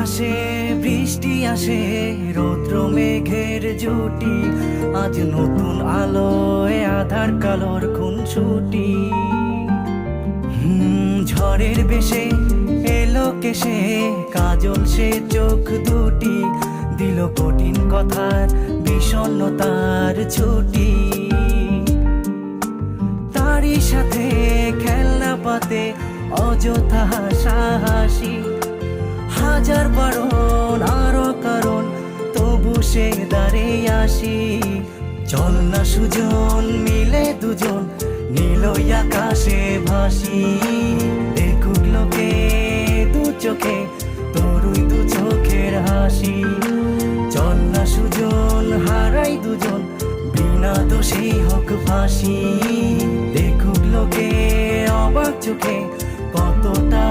আসে বৃষ্টি আসে রৌদ্র মেঘের জুটি, আজ নতুন আলোয় আধার কালোর খুনসুটি। ঝড়ের বেশে এলো কেসে কাজল সে চোখ দুটি, দিল কঠিন কথার বিষণ্ণতার ছুটি। তারই সাথে খেলনা পাতে অযথা হাসাহাসি, হাজার বারণ আরো কারণ তবু সে দাঁড়িয়ে আসি। চল না সুজন মিলে দুজন নীলই আকাশে ভাসি, দেখুক লোকে দু চোখে তোরই দু চোখের হাসি। চল না সুজন হারাই দুজন বিনা দোষী হোক ফাঁসি, দেখুক লোকে অবাক চোখে কতটা